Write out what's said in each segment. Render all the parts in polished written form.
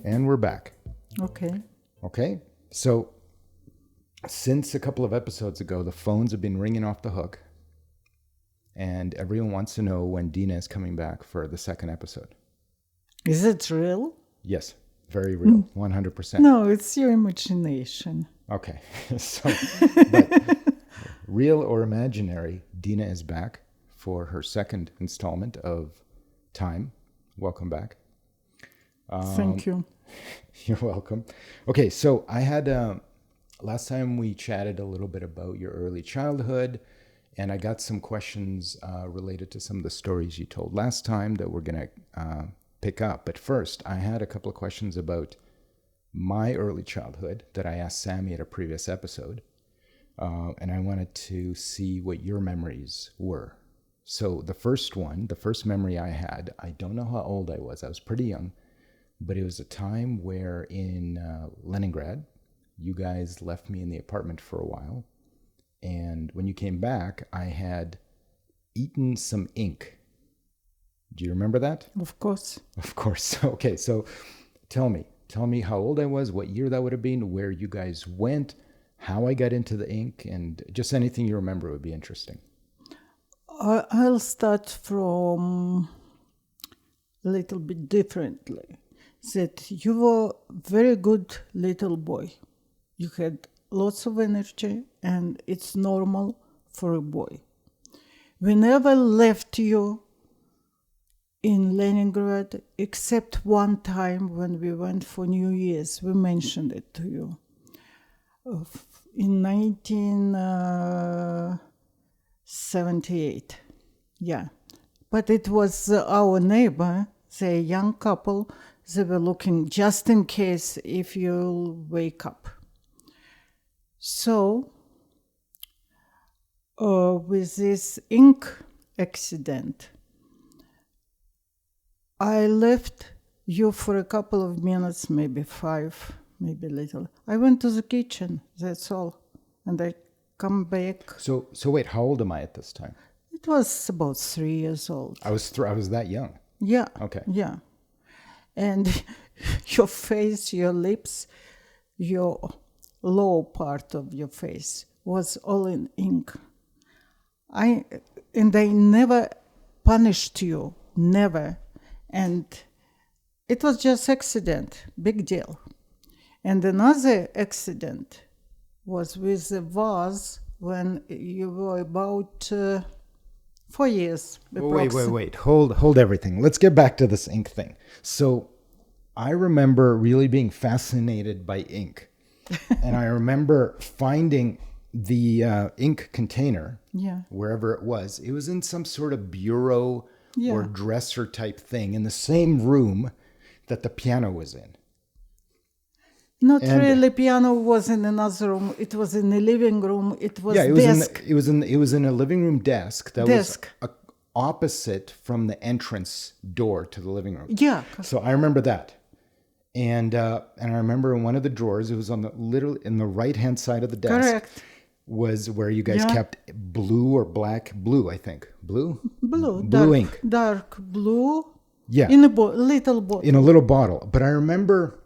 And we're back. Okay. Okay. So since a couple of episodes ago, the phones have been ringing off the hook. And everyone wants to know when Dinna is coming back for the second episode. Is it real? Yes. Very real. 100%. No, it's your imagination. Okay. So, but real or imaginary, Dinna is back for her second installment of Time. Welcome back. Thank you. You're welcome. Okay, so I had, last time we chatted a little bit about your early childhood, and I got some questions related to some of the stories you told last time that we're going to pick up. But first, I had a couple of questions about my early childhood that I asked Sammy at a previous episode. And I wanted to see what your memories were. So the first memory I had, I don't know how old I was pretty young, but it was a time where in Leningrad, you guys left me in the apartment for a while. And when you came back, I had eaten some ink. Do you remember that? Of course. Of course. Okay, so tell me how old I was, what year that would have been, where you guys went, how I got into the ink, and just anything you remember would be interesting. I'll start from a little bit differently. That you were a very good little boy. You had lots of energy, and it's normal for a boy. We never left you in Leningrad, except one time when we went for New Year's. We mentioned it to you. In 1978. Yeah. But it was our neighbor, the young couple. They were looking just in case if you'll wake up. So, with this ink accident, I left you for a couple of minutes, maybe 5, maybe little. I went to the kitchen, that's all. And I come back. So wait, how old am I at this time? It was about 3 years old. I was that young. Yeah. Okay. Yeah. And your face, your lips, your lower part of your face was all in ink. I never punished you, never. And it was just accident, big deal. And another accident was with the vase when you were about 4 years. Wait. Hold everything. Let's get back to this ink thing. So I remember really being fascinated by ink. And I remember finding the ink container, wherever it was. It was in some sort of bureau or dresser type thing in the same room that the piano was in. Not really. Piano was in another room. It was in the living room. It was desk. It was in a living room desk that was opposite from the entrance door to the living room. Yeah. So I remember that. And I remember in one of the drawers, it was in the right hand side of the desk. Correct. Was where you guys kept blue, I think. Blue dark, ink. Dark blue. Yeah. In a little bottle. In a little bottle. But I remember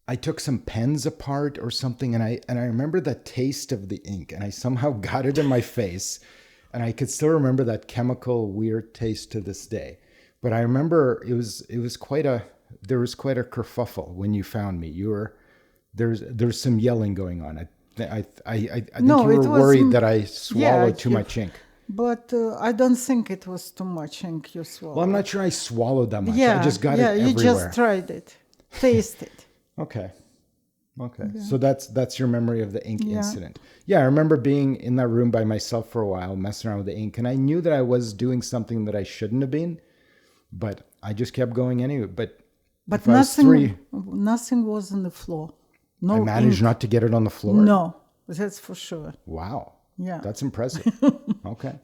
I took some pens apart or something, and I remember the taste of the ink, and I somehow got it in my face, and I could still remember that chemical weird taste to this day. But I remember there was quite a kerfuffle when you found me. There's some yelling going on. I think you were worried that I swallowed too much ink. But I don't think it was too much ink you swallowed. Well, I'm not sure I swallowed that much. Yeah, I just got it everywhere. You just tried it. Taste it. Okay. Yeah. So that's your memory of the ink incident. Yeah, I remember being in that room by myself for a while, messing around with the ink, and I knew that I was doing something that I shouldn't have been, but I just kept going anyway. But nothing was on the floor. No, I managed ink. not to get it on the floor. No, that's for sure. Wow. Yeah. That's impressive. Okay.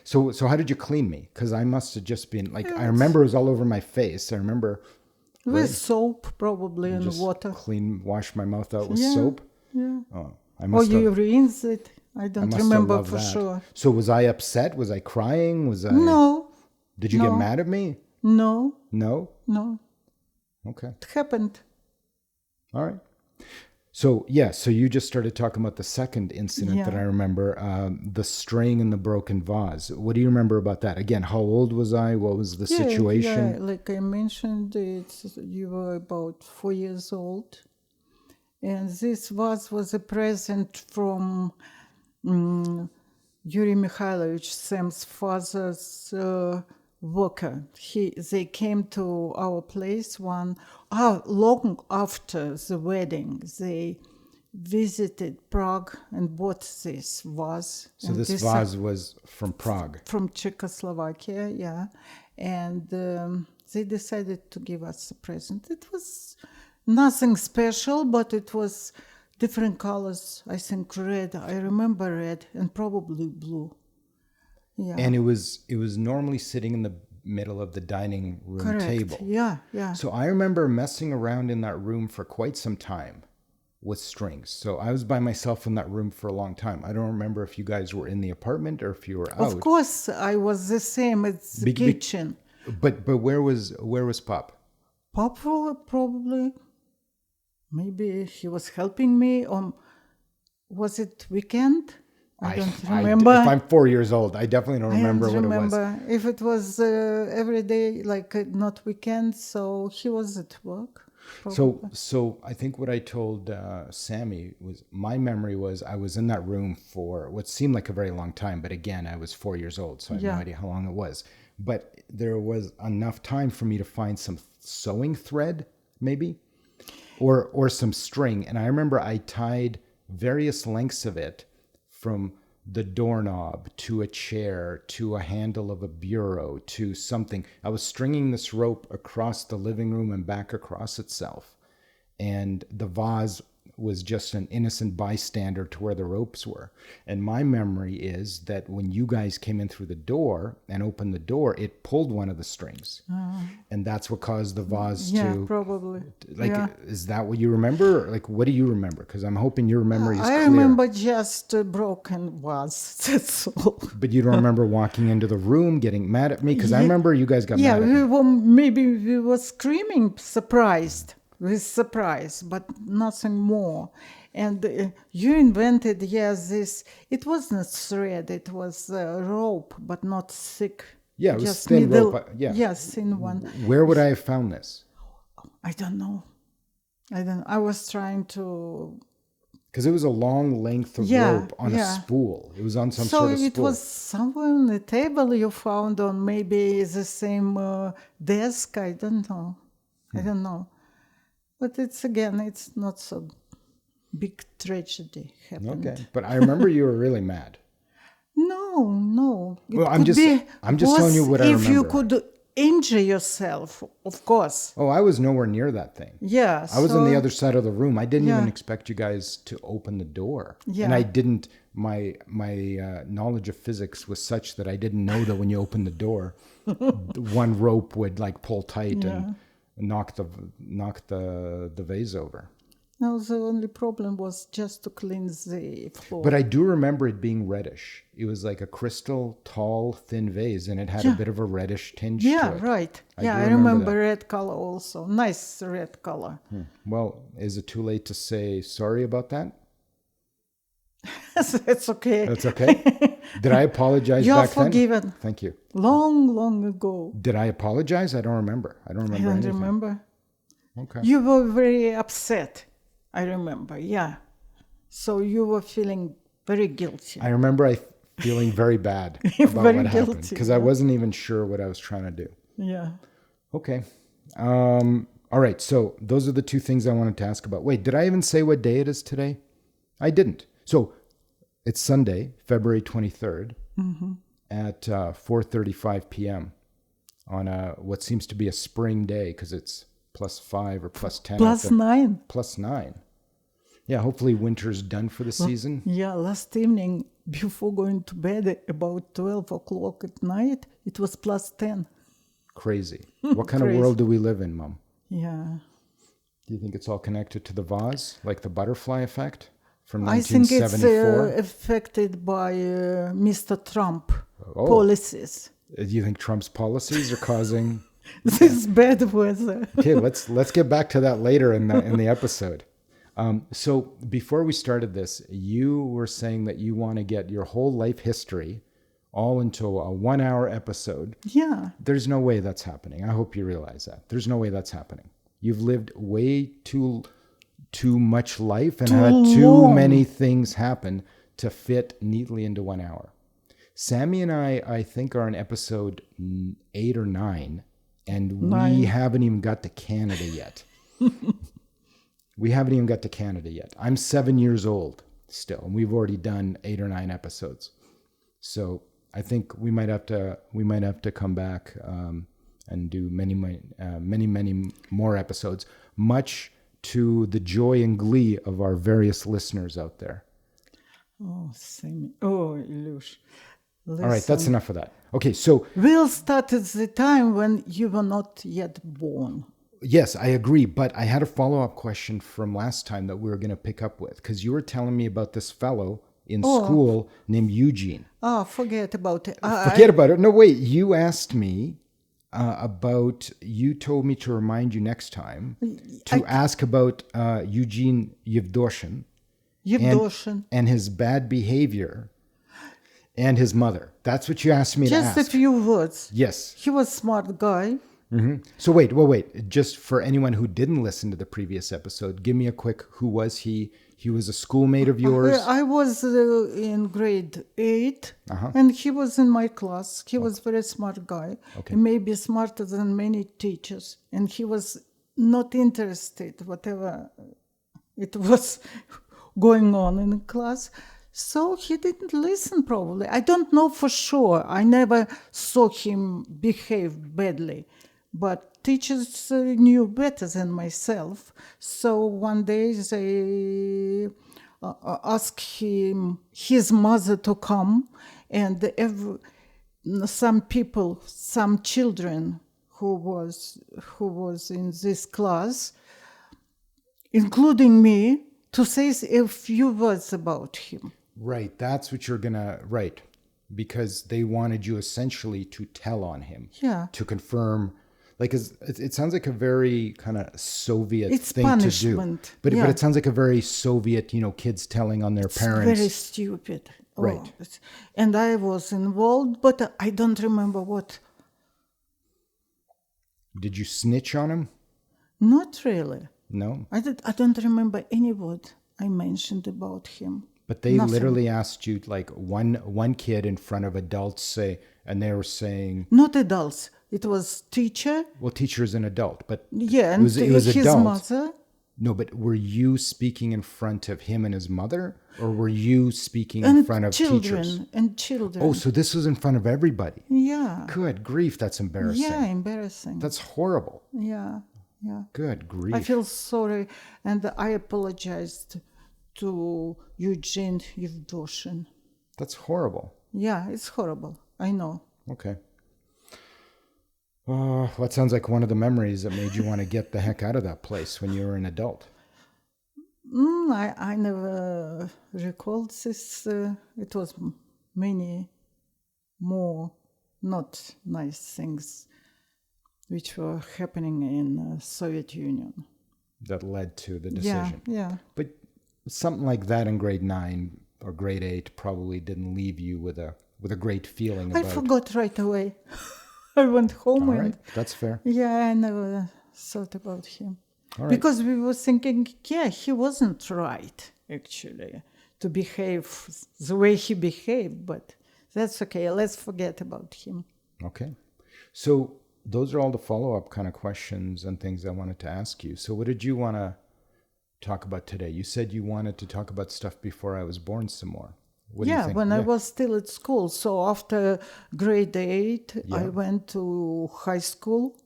So how did you clean me? Because I must have just been like, I remember it was all over my face. I remember. With soap, probably, and water. Wash my mouth out with soap? Yeah. Oh, Or you rinse it I don't must have remember loved for that. sure. So was I upset? Was I crying? Was I? No, Did you get no. mad at me? no, No. no. Okay. It happened. All right. So yeah, so you just started talking about the second incident that I Yeah. remember, the straying in the broken vase. What do you remember about that? Again, how old was I? What was the Yeah, situation? like I mentioned, you were about 4 years old. And this was a present from Yuri Mikhailovich, Sam's father's worker. They came to our place long after the wedding. They visited Prague and bought this vase. So and this vase was from Prague. from Czechoslovakia, yeah. And they decided to give us a present. It was nothing special, but it was different colors. I think red. I remember red and probably blue. Yeah. And it was normally sitting in the middle of the dining room Correct. table. Yeah, yeah. So I remember messing around in that room for quite some time with strings. So I was by myself in that room for a long time. I don't remember if you guys were in the apartment or if you were out. Of course, I was the same. It's the kitchen. But where was Pop? Pop probably. Maybe he was helping me. Or was it weekend? I don't remember. If I'm 4 years old, I definitely don't remember what it was. If it was every day, like not weekend, so he was at work. Probably. So I think what I told Sammy was my memory was I was in that room for what seemed like a very long time, but again, I was 4 years old, so I have no idea how long it was. But there was enough time for me to find some sewing thread, maybe, or some string, and I remember I tied various lengths of it from the doorknob to a chair to a handle of a bureau to something. I was stringing this rope across the living room and back across itself. And the vase was just an innocent bystander to where the ropes were. And my memory is that when you guys came in through the door and opened the door, it pulled one of the strings. And that's what caused the vase to... Yeah, probably. Is that what you remember? Like, what do you remember? Because I'm hoping your memory is clear. I remember just a broken vase, that's all. But you don't remember walking into the room, getting mad at me? Because I remember you guys got mad at me. Maybe we were screaming, surprised, but nothing more. And you invented, this, it wasn't thread, it was rope, but not thick. Yeah, it was thin rope. Yes, thin one. Where would I have found this? I don't know. I was trying to... Because it was a long length of rope on a spool. It was on some sort of spool. So it was somewhere on the table you found on maybe the same desk. I don't know. I don't know. But it's not so big tragedy happened. Okay, but I remember you were really mad. No. Well, I'm just telling you what I remember. If you could injure yourself, of course. Oh, I was nowhere near that thing. Yeah. I was on the other side of the room. I didn't even expect you guys to open the door. Yeah. And I didn't, my knowledge of physics was such that I didn't know that when you open the door, one rope would like pull tight and knock the vase over. No, the only problem was just to clean the floor. But I do remember it being reddish. It was like a crystal, tall, thin vase, and it had a bit of a reddish tinge to it. Yeah, right. I remember red color also. Nice red color. Well, is it too late to say sorry about that? It's okay. That's okay? Did I apologize back then? You're forgiven. Thank you. Long ago. Did I apologize? I don't remember. I don't remember. Okay. You were very upset. I remember, So you were feeling very guilty. I remember feeling very bad about what happened because I wasn't even sure what I was trying to do. Yeah. Okay. All right. So those are the two things I wanted to ask about. Wait, did I even say what day it is today? I didn't. So it's Sunday, February 23rd at 4:35 p.m. on what seems to be a spring day because it's +5 or +10. +9. +9. Yeah, hopefully winter's done for the season. Yeah, last evening, before going to bed, about 12 o'clock at night, it was +10. Crazy. What kind of world do we live in, Mom? Yeah. Do you think it's all connected to the vase, like the butterfly effect? from I think it's 1974? affected by Mr. Trump Oh. policies. Do you think Trump's policies are causing? This bad weather. Okay, let's get back to that later in the episode. So before we started this, you were saying that you want to get your whole life history all into a 1 hour episode. Yeah. There's no way that's happening. I hope you realize that. There's no way that's happening. You've lived way too much life and had too many things happen to fit neatly into 1 hour. Sammy and I think, are in episode 8 or 9, and we haven't even got to Canada yet. We haven't even got to Canada yet. I'm 7 years old still, and we've already done 8 or 9 episodes. So I think we might have to come back and do many more episodes, much to the joy and glee of our various listeners out there. Oh, Sammy. Oh, Ilyush. Listen. All right, that's enough of that. Okay, so we'll start at the time when you were not yet born. Yes, I agree. But I had a follow-up question from last time that we were going to pick up with, because you were telling me about this fellow in school named Eugene. Oh, forget about it. Forget about it. No, wait. You asked me you told me to remind you next time to ask about Eugene Yevdoshin. And his bad behavior and his mother. That's what you asked me to ask. Just a few words. Yes. He was a smart guy. Mm-hmm. So wait. Just for anyone who didn't listen to the previous episode, give me a quick, who was he? He was a schoolmate of yours? I was in grade 8, and he was in my class. He was a very smart guy. Okay. He may be smarter than many teachers. And he was not interested, whatever it was going on in the class. So he didn't listen, probably. I don't know for sure. I never saw him behave badly. But teachers knew better than myself. So one day they asked his mother to come. And some children who was in this class, including me, to say a few words about him. Right, that's what you're gonna, right, because they wanted you essentially to tell on him. Yeah. To confirm, like, it sounds like a very kind of Soviet thing punishment. To do. But it sounds like a very Soviet, kids telling on their parents. Very stupid. Right. Oh, and I was involved, but I don't remember what. Did you snitch on him? Not really. No? I don't remember any word I mentioned about him. But they literally asked you, like, one kid in front of adults and they were saying... Not adults. It was teacher. Well, teacher is an adult, but... Yeah, and it was his adult. mother. No, but were you speaking in front of him and his mother? Or were you speaking in front of teachers? And children. Oh, so this was in front of everybody? Yeah. Good grief, that's embarrassing. Yeah, embarrassing. That's horrible. Yeah. Good grief. I feel sorry, and I apologized to Eugene Yevdoshin. That's horrible. Yeah, it's horrible. I know. Okay. That sounds like one of the memories that made you want to get the heck out of that place when you were an adult. I never recalled this. It was many more not nice things which were happening in Soviet Union. That led to the decision. Yeah. But something like that in grade 9 or grade 8 probably didn't leave you with a great feeling about... I forgot right away. I went home. All right, that's fair. Yeah, I never thought about him. All right. Because we were thinking, he wasn't right, actually, to behave the way he behaved. But that's okay. Let's forget about him. Okay. So those are all the follow-up kind of questions and things I wanted to ask you. So what did you want to talk about today? You said you wanted to talk about stuff before I was born some more. What do you think? When I was still at school. So after grade 8, I went to high school.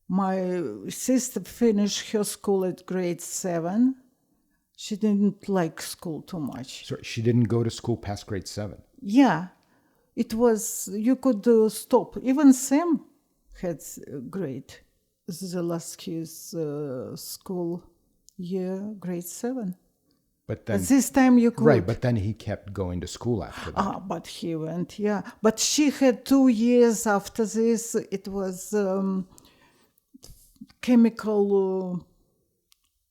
My sister finished her school at grade 7. She didn't like school too much. So she didn't go to school past grade 7? Yeah. It was, you could stop. Even Sam had grade. This is the last his school year, grade 7. But then, At this time you could. right, but then he kept going to school after that. But he went, yeah. But she had 2 years after this. It was chemical.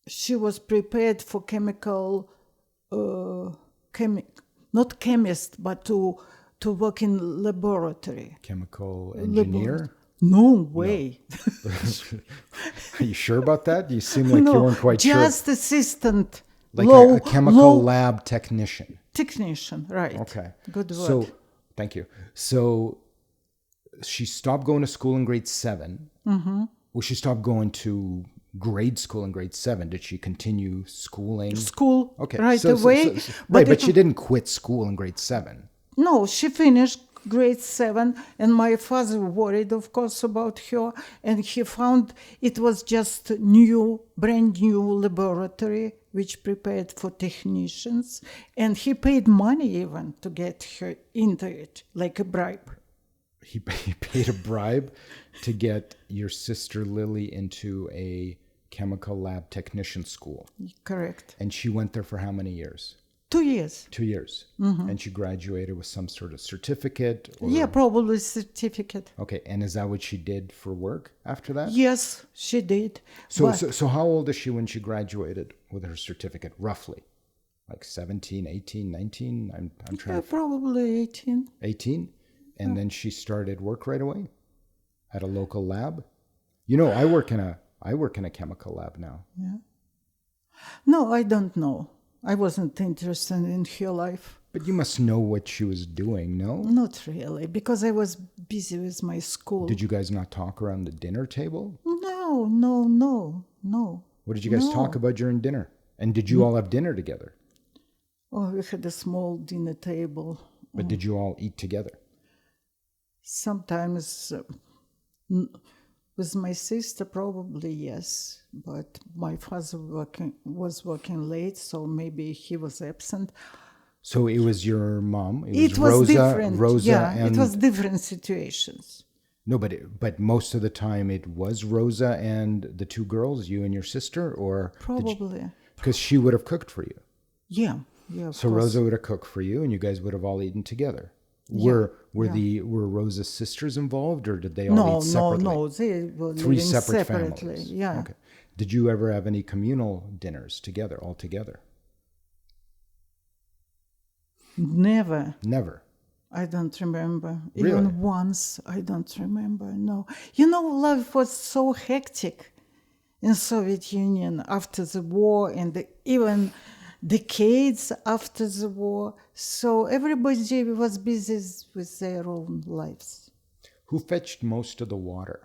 She was prepared for chemical, not chemist, but to work in laboratory. Chemical engineer? No way. Are you sure about that? You seem like you weren't quite just sure. assistant. Like low, a chemical lab technician. Technician, right. Okay. Good word. So, thank you. So, she stopped going to school in grade 7. Mm-hmm. Well, she stopped going to grade school in grade 7. Did she continue schooling? School, Okay. right away. Right, but she didn't quit school in grade 7. No, she finished grade 7, and my father worried, of course, about her, and he found it was just brand new laboratory which prepared for technicians, and he paid money even to get her into it, like a bribe. He paid a bribe to get your sister Lily into a chemical lab technician school. Correct. And she went there for how many years? 2 years. 2 years. Mm-hmm. And she graduated with some sort of certificate? Or... Yeah, probably certificate. Okay, and is that what she did for work after that? Yes, she did. So how old is she when she graduated with her certificate, roughly? Like 17, 18, 19? I'm trying to... Probably 18. 18? And then she started work right away at a local lab? You know, I work in a chemical lab now. Yeah. No, I don't know. I wasn't interested in her life. But you must know what she was doing, no? Not really, because I was busy with my school. Did you guys not talk around the dinner table? No. What did you guys talk about during dinner? And did you all have dinner together? Oh, we had a small dinner table. But did you all eat together? Sometimes with my sister, probably yes. But my father was working late, so maybe he was absent. So it was your mom. It was Rosa, different. Rosa, yeah, and it was different situations. No, but most of the time it was Rosa and the two girls, you and your sister, or Probably. Because she would have cooked for you. Yeah. Of So course. Rosa would have cooked for you, and you guys would have all eaten together. Yeah, Were Rosa's sisters involved, or did they all eat separately? No, they were Three living separate separately. families. Yeah. Okay. Did you ever have any communal dinners together, all together? Never. Never. I don't remember. Really? Even once, I don't remember. No. You know, life was so hectic in Soviet Union after the war, and even decades after the war. So everybody was busy with their own lives. Who fetched most of the water?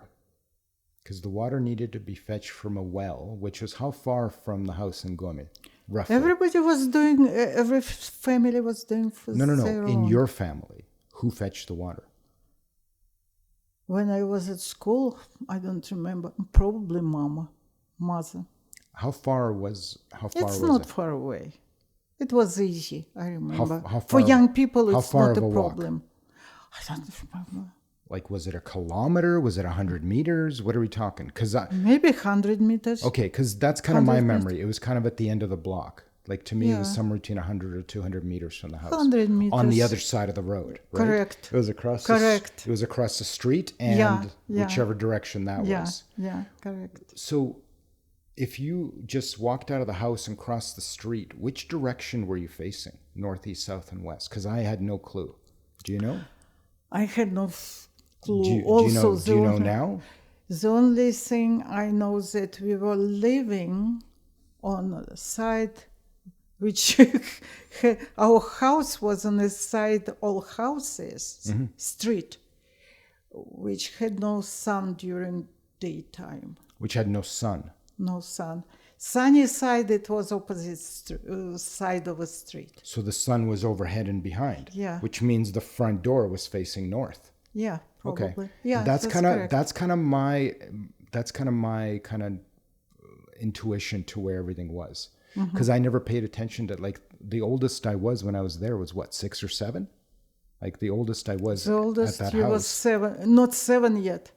Because the water needed to be fetched from a well, which was how far from the house in Gomi, roughly? Everybody was doing, every family was doing for No. their own. In your family, who fetched the water? When I was at school, I don't remember. Probably mother. How far was It's not far away. It was easy, I remember. How For far- young people, how it's far not of a a walk? problem. I don't remember. Like, was it a kilometer? Was it 100 meters? What are we talking? Maybe 100 meters. Okay, because that's kind of my 100 memory. It was kind of at the end of the block. Like, to me, it was Yeah. somewhere between 100 or 200 meters from the house. 100 meters. On the other side of the road, right? Correct. It was across Correct. it was across the street and Yeah. whichever direction that was. Yeah, correct. So, if you just walked out of the house and crossed the street, which direction were you facing? Northeast, south, and west? Because I had no clue. Do you know? I had no clue. Do you Also, know now? The only thing I know that we were living on a side which our house was on the side, all houses, street, which had no sun during daytime. Which had no sun. No sun. Sunny side, it was opposite side of a street. So the sun was overhead and behind. Yeah. Which means the front door was facing north. Yeah, probably. Okay. Yeah, that's kind of correct. my kind of intuition to where everything was. Mm-hmm. Because I never paid attention to, like, the oldest I was when I was there was what, 6 or 7? Like, the oldest I was The oldest at that you house. was 7, not 7 yet.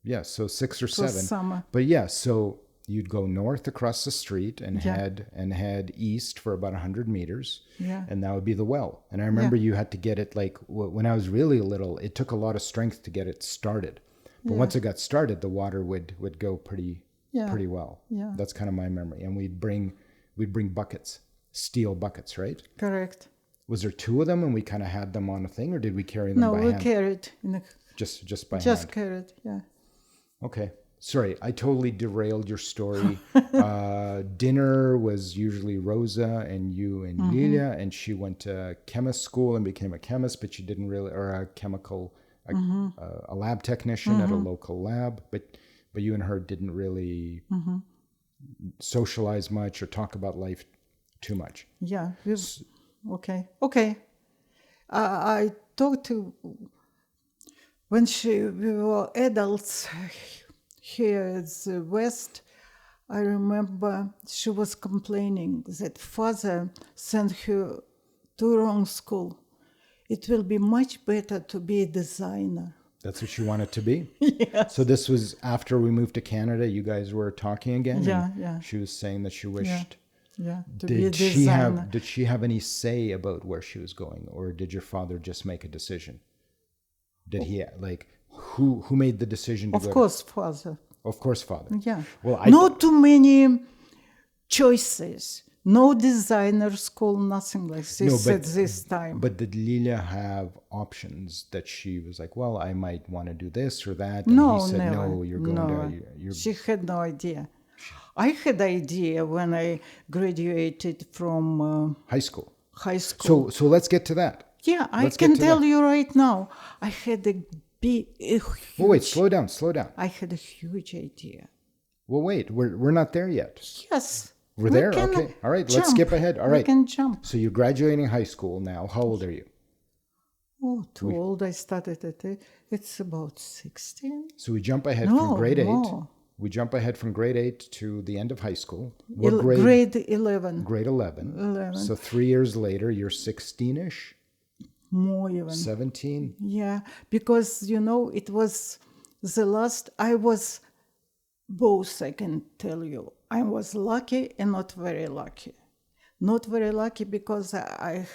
Yeah, so 6 or It was 7. summer. But yeah, so you'd go north across the street and head east for about 100 meters. Yeah. And that would be the well. And I remember you had to get it, like, when I was really little, it took a lot of strength to get it started. But once it got started, the water would go pretty well. Yeah. That's kind of my memory. And we'd bring buckets, steel buckets, right? Correct. Was there two of them and we kind of had them on a thing, or did we carry them by hand? No, we carried Just by hand. Just carried, yeah. Okay. Sorry, I totally derailed your story. Dinner was usually Rosa and you and Lilia, and she went to chemist school and became a chemist, but she didn't really, or a chemical, a lab technician at a local lab, but you and her didn't really socialize much or talk about life too much. Yeah. Okay. I talked to, when we were adults here at the West, I remember she was complaining that father sent her to wrong school. It will be much better to be a designer. That's what she wanted to be? Yes. So this was after we moved to Canada, you guys were talking again? Yeah. She was saying that she wished... Yeah, to be a designer. Did she have any say about where she was going, or did your father just make a decision? Did he, like, who made the decision to go? Of course, father. Of course, father. Yeah. Well, not too many choices. No designer school, nothing like this at this time. But did Lilia have options that she was like, well, I might want to do this or that? And No, he said, never. no, you're going to... She had no idea. I had idea when I graduated from high school. So let's get to that. Yeah, I can tell you right now. I had a huge... Well, wait, slow down. I had a huge idea. Well, wait, we're not there yet. Yes. We're there? Okay. All right, let's skip ahead. All right. We can jump. So you're graduating high school now. How old are you? Oh, too old. I started it's about 16. So we jump ahead from grade 8. More. We jump ahead from grade 8 to the end of high school. Grade 11. Grade 11. So 3 years later, you're 16-ish? More even. 17? Yeah, because, it was the last, I was both, I can tell you. I was lucky and not very lucky. Not very lucky because I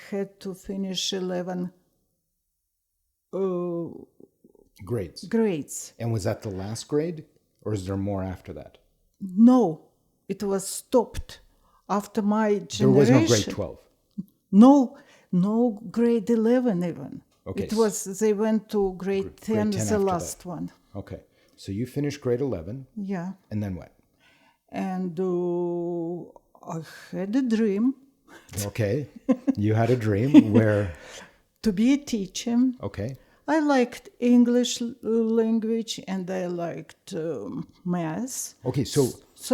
had to finish 11 grades. And was that the last grade, or is there more after that? No, it was stopped after my generation. There was no grade 12? No grade 11 even. Okay. It was, they went to grade 10 the last one. Okay, so you finished grade 11. Yeah. And then what? And I had a dream. Okay, you had a dream where? To be a teacher. Okay. I liked English language and I liked math. Okay, so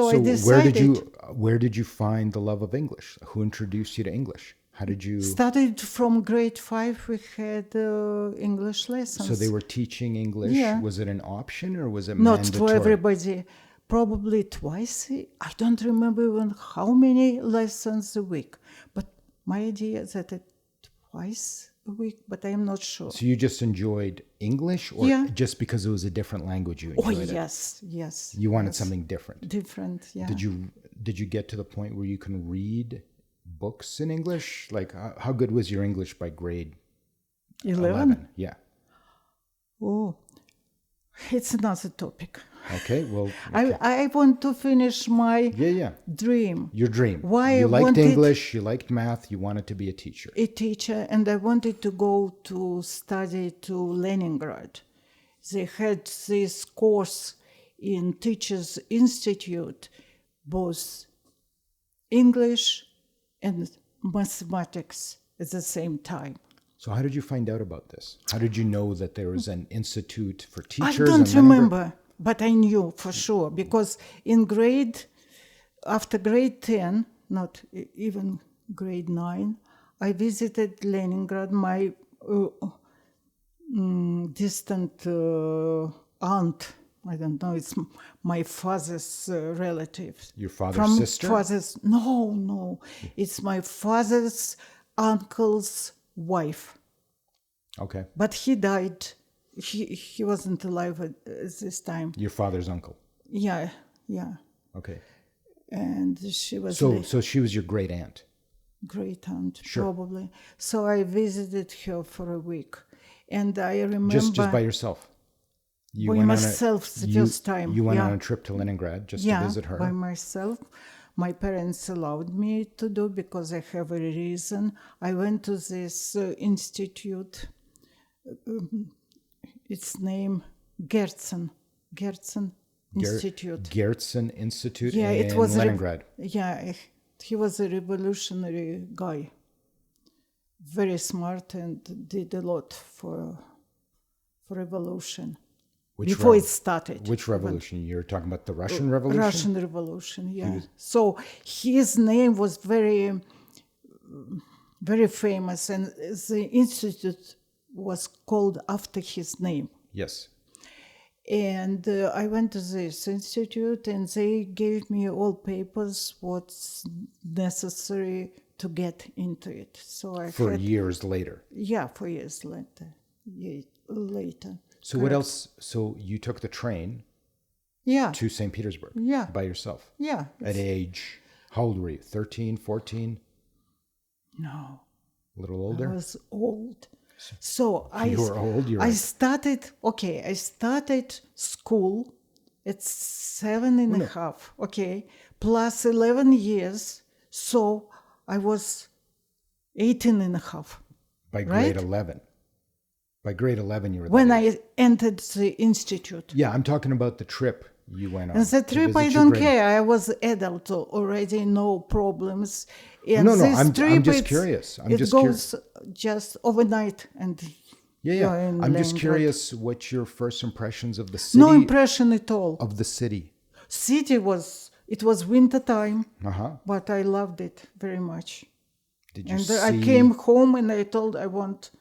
I decided. Where did you find the love of English? Who introduced you to English? How did you? Started from grade 5. We had English lessons. So they were teaching English. Yeah. Was it an option or was it not mandatory? for everybody? Probably twice. I don't remember even how many lessons a week. But my idea is that twice a week, but I'm not sure. So you just enjoyed English, or just because it was a different language you enjoyed it? Yes. You wanted something different. Different, yeah. Did you get to the point where you can read books in English? Like, how good was your English by grade 11? Yeah. Oh, it's another topic. Okay, well... Okay. I want to finish my dream. Your dream. Why you I liked wanted English, you liked math, you wanted to be a teacher. A teacher, and I wanted to go to study to Leningrad. They had this course in Teachers Institute, both English and mathematics at the same time. So how did you find out about this? How did you know that there was an institute for teachers? I don't remember, but I knew for sure because after grade 10, not even grade 9, I visited Leningrad. My distant aunt, I don't know, it's my father's relative. Your father's sister? No, it's my father's uncle's wife. Okay. But he died. He wasn't alive at this time. Your father's uncle? Yeah, yeah. Okay. And she was So she was your great aunt. great aunt, Sure. probably. So I visited her for a week. And I remember... Just by yourself. You by went myself the first time. You went yeah. on a trip to Leningrad just Yeah, to visit her. by myself. My parents allowed me to do because I have a reason. I went to this institute. Its name Gertsen Institute. Gertsen Institute Yeah, in it was Leningrad. He was a revolutionary guy, very smart, and did a lot for revolution. Before it started. Which revolution? You're talking about the Russian Revolution? Russian Revolution, yeah. So his name was very, very famous, and the institute was called after his name. Yes. And I went to this institute, and they gave me all papers, what's necessary to get into it. So I For years later. Yeah, 4 years later. Later. So what else? So you took the train Yeah. to St. Petersburg Yeah. by yourself? Yeah. At age, how old were you? 13, 14? No. A little older? I was old. So You were old? You're I right. started school at 7.5, okay, plus 11 years. So I was 18.5. By right? grade 11. By grade 11, you were When that age. I entered the institute. Yeah, I'm talking about the trip you went on. And the to trip, visit I your don't grade- care. I was adult already, no problems. And No, this I'm trip, just curious. it goes just overnight, and Yeah, you're in I'm just Leningrad. curious what your first impressions of the city, No impression at all. of the city. City it was winter time, Uh-huh. but I loved it very much. Did you And see... I came home and I told I want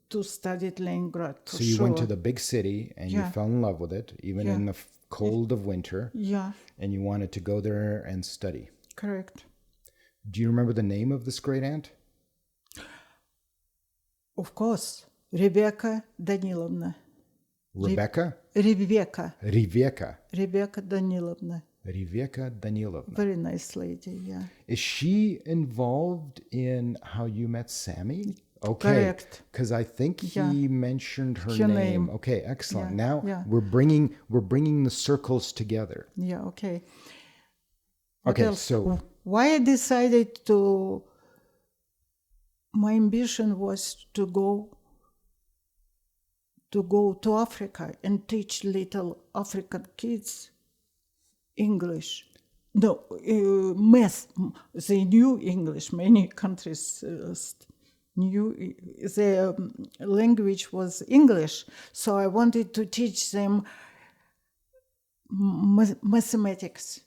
to study at Leningrad. So you went to the big city and you Yeah. fell in love with it, even in the cold of winter, Yeah, and you wanted to go there and study. correct. Do you remember the name of this great aunt? Of course, Rebecca Danilovna. Rebecca? Rebecca Danilovna. Riveka Danilovna. Very nice lady, yeah. Is she involved in how you met Sammy? Okay. Correct. Because I think Yeah. he mentioned her Her name. name. Okay, excellent. Yeah, Now yeah. we're bringing the circles together. Yeah, okay. What Okay, else? so Why I decided to... My ambition was to go to Africa and teach little African kids English. No, math. They knew English. Many countries knew the language was English. So I wanted to teach them mathematics.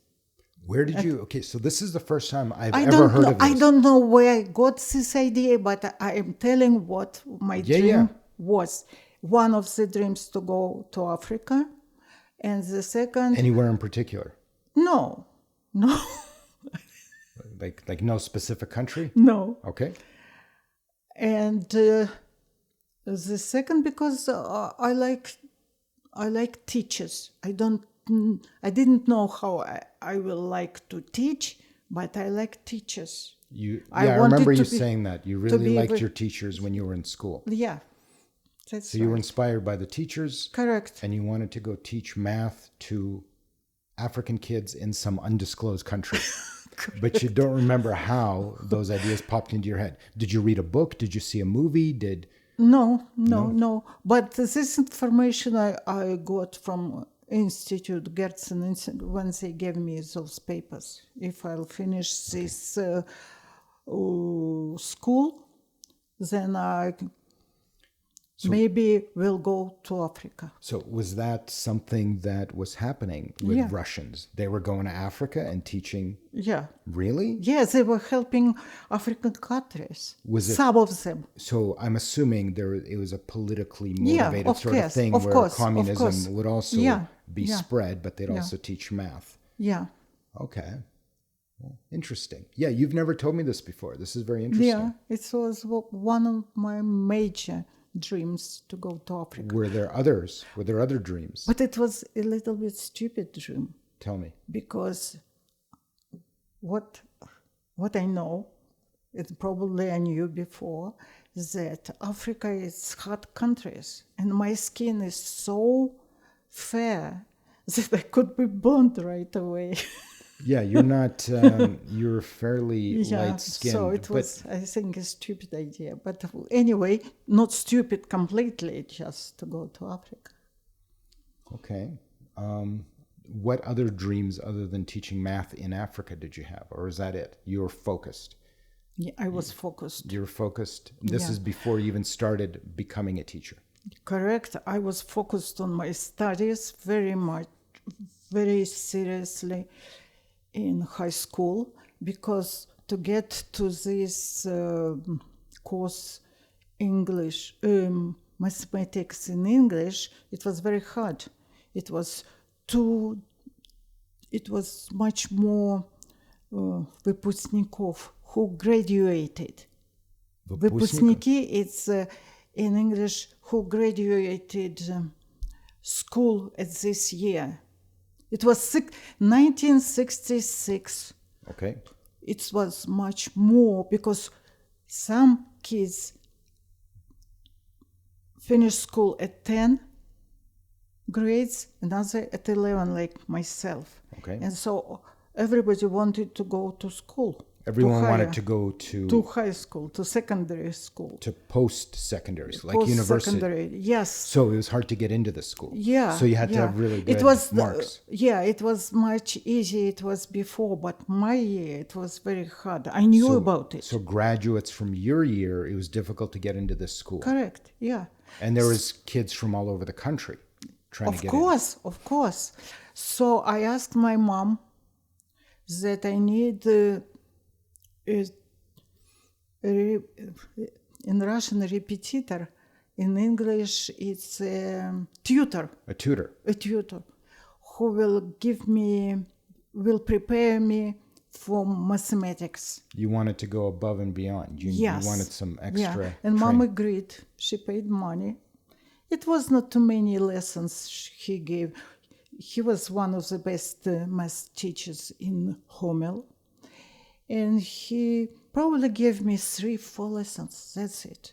where did you... Okay, so this is the first time I've I ever don't heard know. of this. I don't know where I got this idea, but I am telling what my dream was. One of the dreams to go to Africa, and the second, Anywhere in particular? no, Like no specific country? no. Okay. And the second, because I like teachers. I didn't know how I will like to teach, but I like teachers. I wanted remember you to be- saying that. You really be liked able- your teachers when you were in school. Yeah, that's So you were right. inspired by the teachers, Correct. and you wanted to go teach math to African kids in some undisclosed country. But you don't remember how those ideas popped into your head. Did you read a book? Did you see a movie? No. But this information I got from Institute Gertsen when they gave me those papers. If I'll finish this school, then I maybe will go to Africa. So was that something that was happening with Yeah. Russians? They were going to Africa and teaching? Yeah. Really? Yes, they were helping African countries. Was it- Some of them. So I'm assuming it was a politically Yeah, motivated of sort of course, thing of where course, of communism course. would also Yeah, be yeah. spread, but they'd Yeah. also teach math. Yeah. Okay. Well, interesting. Yeah, you've never told me this before. This is very interesting. Yeah, it was one of my major dreams to go to Africa. Were there others? Were there other dreams? But it was a little bit stupid dream Tell me. because what I know, it probably I knew before, is that Africa is hot countries and my skin is so fair that I could be burned right away. Yeah, you're not, you're fairly light-skinned. So it was, I think, a stupid idea. But anyway, not stupid completely, just to go to Africa. Okay. What other dreams other than teaching math in Africa did you have? Or is that it? You were focused. Yeah, I was focused. You were focused. This is before you even started becoming a teacher. Correct. I was focused on my studies very much, very seriously in high school, because to get to this course, English, mathematics in English, it was very hard. It was much more выпускников who graduated. Выпускники, it's in English, who graduated school at this year. It was 1966. Okay. It was much more because some kids finished school at 10 grades, another at 11, like myself. Okay. And so everybody wanted to go to school. Everyone wanted to go to high school, to secondary school. To post-secondary, like university. Post-secondary, yes. So it was hard to get into the school. Yeah. So you had to have really good marks. It was much easier. It was before, but my year, it was very hard. I knew about it. So graduates from your year, it was difficult to get into this school. Correct, yeah. And there was kids from all over the country trying to get in. Of course. So I asked my mom that I need... in Russian, repetitor. In English, it's a tutor. A tutor. A tutor who will prepare me for mathematics. You wanted to go above and beyond. You wanted some extra. Yeah. And Mom agreed. She paid money. It was not too many lessons he gave. He was one of the best math teachers in Homel. And he probably gave me 3-4 lessons. That's it.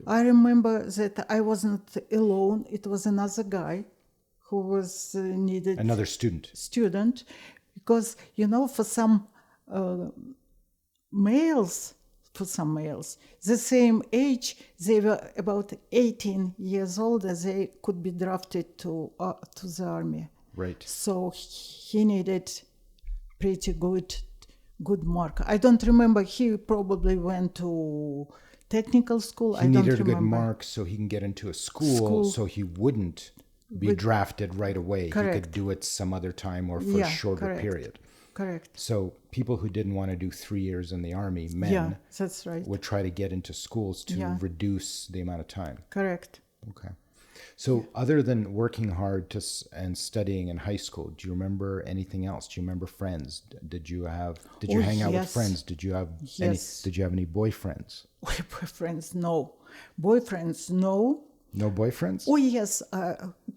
I remember that I wasn't alone. It was another guy who was needed. Another student. Because, for some males, the same age, they were about 18 years old, they could be drafted to the army. Right. So he needed pretty good mark. I don't remember. He probably went to technical school. He needed a good mark so he can get into a school so he wouldn't be drafted right away. Correct. He could do it some other time or for a shorter period. Correct. So people who didn't want to do 3 years in the army, men, that's right, would try to get into schools to reduce the amount of time. Correct. Okay. So other than working hard and studying in high school, do you remember anything else? Do you remember friends? Did you hang out with friends? Did you have any boyfriends? Boyfriends, no. Boyfriends, no. No boyfriends? Oh, yes.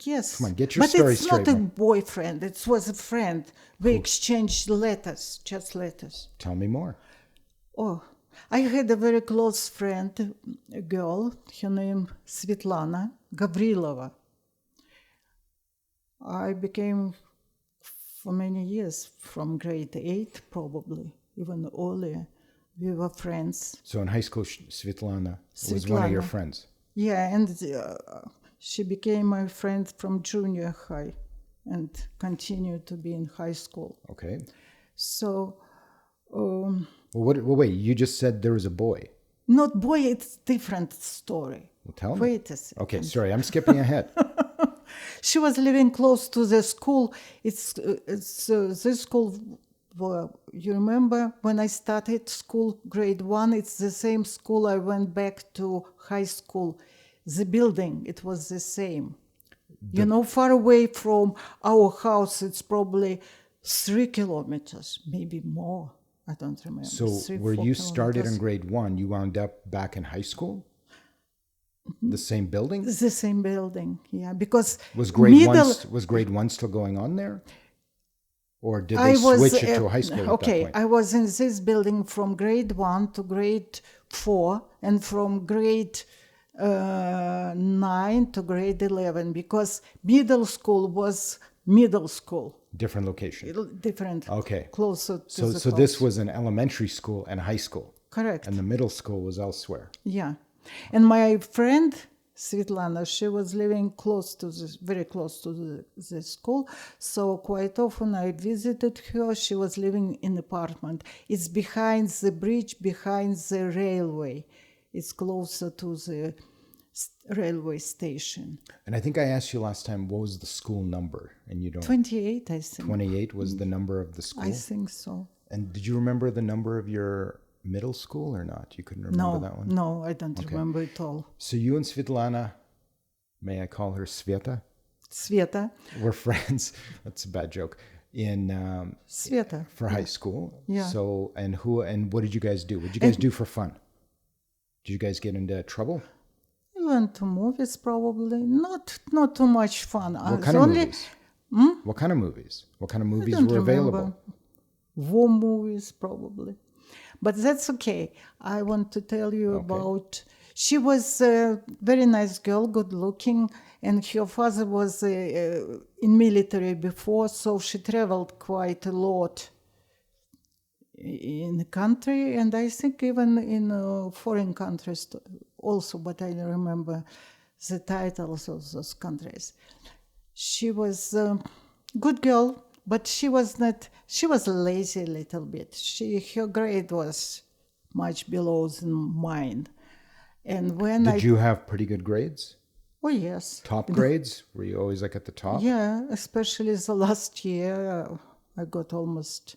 Yes. Come on, get your story straight. But it's not a boyfriend. It was a friend. We exchanged letters, just letters. Tell me more. Oh, I had a very close friend, a girl, her name Svetlana Gavrilova. I became, for many years, from grade 8 probably, even earlier, we were friends. So in high school, Svetlana was one of your friends? Yeah, and she became my friend from junior high and continued to be in high school. Okay. So... wait, you just said there was a boy. Not boy, it's different story. Well, tell me. Wait a second. Okay, sorry, I'm skipping ahead. She was living close to the school. It's this school, you remember when I started school, grade 1, it's the same school I went back to high school. The building, it was the same. Far away from our house, it's probably 3 kilometers, maybe more. I don't remember. So where you started in grade 1, you wound up back in high school? The same building? The same building, yeah. Because Was grade one still going on there? Or did they switch it to a high school at that point? I was in this building from grade 1 to grade 4, and from grade 9 to grade 11, because middle school was middle school. Different location. Different. Okay. Closer to the So this was an elementary school and a high school. Correct. And the middle school was elsewhere. Yeah. And my friend, Svetlana, she was living very close to the school. So quite often I visited her. She was living in an apartment. It's behind the bridge, behind the railway. It's closer to the railway station. And I think I asked you last time, what was the school number? And you don't... 28, I think. 28 was the number of the school? I think so. And did you remember the number of your middle school or not? You couldn't remember that one? No, I don't remember it all. So you and Svetlana, may I call her Sveta? Sveta. Were friends. That's a bad joke. In Sveta. For high school. Yeah. So and what did you guys do? What did you guys do for fun? Did you guys get into trouble? We went to movies probably. Not too much fun. What kind of movies? What kind of movies? What kind of movies were available? War movies probably. But that's okay. I want to tell you about... She was a very nice girl, good looking, and her father was in military before, so she traveled quite a lot in the country, and I think even in foreign countries also, but I don't remember the titles of those countries. She was a good girl, but she was lazy a little bit. Her grade was much below than mine. And when Did you have pretty good grades? Oh, yes. Top grades? Were you always like at the top? Yeah, especially the last year, I got almost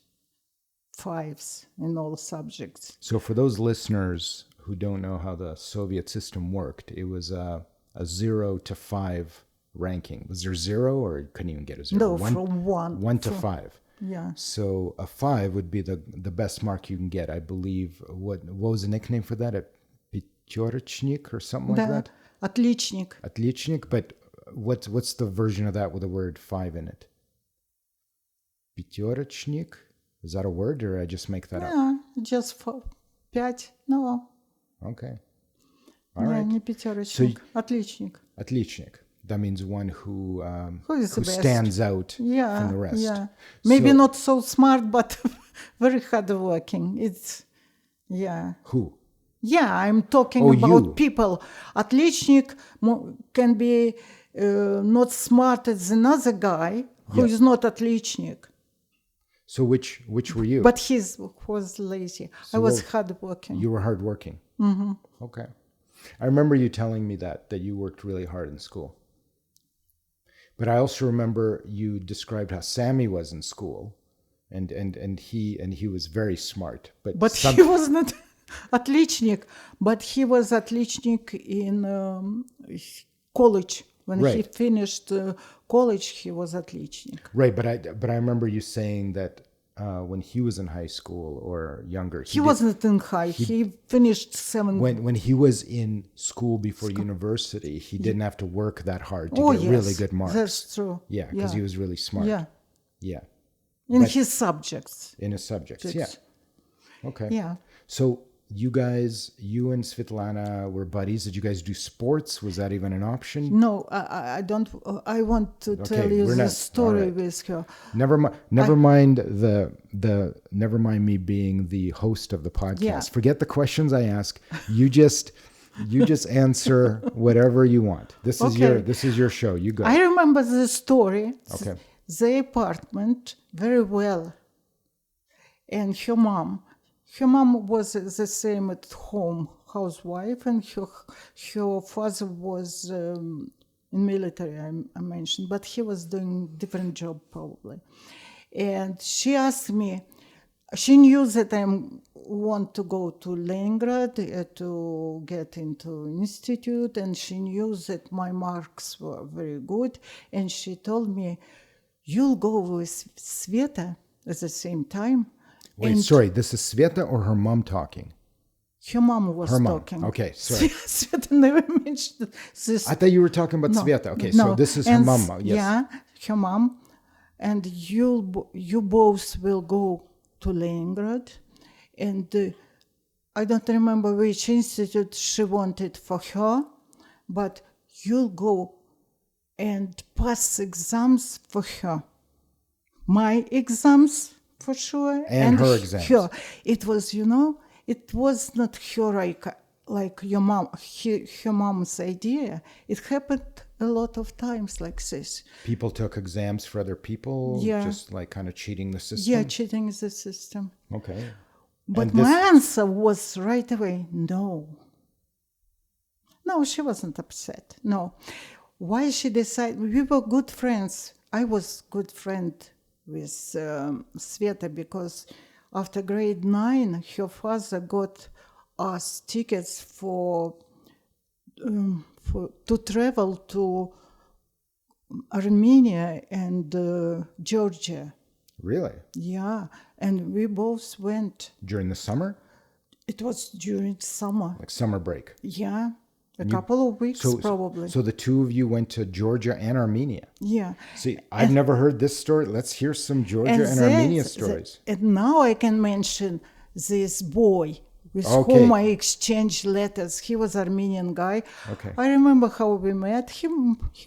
5s in all subjects. So for those listeners who don't know how the Soviet system worked, it was a 0 to 5 ranking. Was there 0 or you couldn't even get a 0? No, from 1. 1 to 5. Yeah. So a 5 would be the best mark you can get, I believe. What was the nickname for that? A Pyaterchnik or something like that? Отличник. Отличник, but what's the version of that with the word 5 in it? Pyaterchnik? Is that a word or I just make that up? Yeah, just 5. No. Okay. All right. Не пятерочник. Отличник. Отличник. That means one who is the stands out from the rest. Yeah. Maybe not so smart, but very hardworking. Who? Yeah, I'm talking about people. Отличник can be not smart as another guy who is not отличник. So which were you? But he was lazy. I was hardworking. You were hardworking. Mm-hmm. Okay. I remember you telling me that you worked really hard in school. But I also remember you described how Sammy was in school, and he was very smart. But he was not отличник. But he was отличник in college. When he finished college, he was отличник. Right, but I remember you saying that when he was in high school or younger, he wasn't in high. He finished 7. When he was in school before university, he didn't have to work that hard to get really good marks. That's true. Yeah, because he was really smart. Yeah. In his subjects. In his subjects, yeah. Okay. Yeah. So you and Svetlana were buddies. Did you guys do sports? Was that even an option? No, I don't. I want to tell you the story with her. Never mind me being the host of the podcast. Yeah. Forget the questions I ask. You just answer whatever you want. This is your show. You go. I remember the story. Okay. The apartment very well, and her mom. Her mom was the same at home, housewife, and her father was in military, I mentioned, but he was doing different job probably. And she asked me, she knew that I want to go to Leningrad to get into institute, and she knew that my marks were very good, and she told me, you'll go with Sveta at the same time. Wait, sorry, this is Sveta or her mom talking? Her mom was Her mom. talking. Okay, sorry. Sveta never mentioned this. I thought you were talking about No, Sveta. Okay, no. so this is her And mom. Yes. Yeah, her mom. And you both will go to Leningrad. And I don't remember which institute she wanted for her, but you'll go and pass exams for her. My exams, for sure. And her exams. Her. It was, it was not her like your mom, her mom's idea. It happened a lot of times like this. People took exams for other people, Yeah. just like kind of cheating the system. Yeah, cheating the system. Okay. But And this- my answer was right away, no. No, she wasn't upset. No. Why she decided? We were good friends. I was good friend with Sveta because after grade 9, her father got us tickets to travel to Armenia and Georgia. Really? Yeah, and we both went. During the summer? It was during summer. Like summer break? Yeah, a couple of weeks probably. So the two of you went to Georgia and Armenia. Yeah. See, I've never heard this story. Let's hear some Georgia and Armenia stories. And now I can mention this boy with Okay. whom I exchanged letters. He was Armenian guy. Okay. I remember how we met. He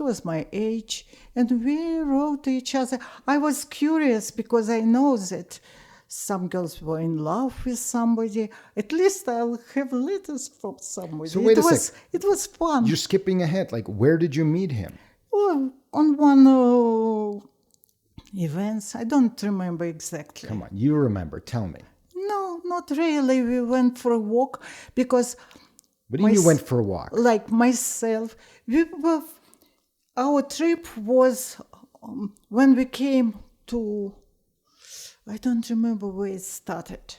was my age, and we wrote to each other. I was curious because I know that some girls were in love with somebody. At least I'll have letters from somebody. So wait a sec. It was fun. You're skipping ahead. Like, where did you meet him? Oh, on one events. I don't remember exactly. Come on, you remember. Tell me. No, not really. We went for a walk because What do you mean you went for a walk? like myself, our trip was when we came to, I don't remember where it started,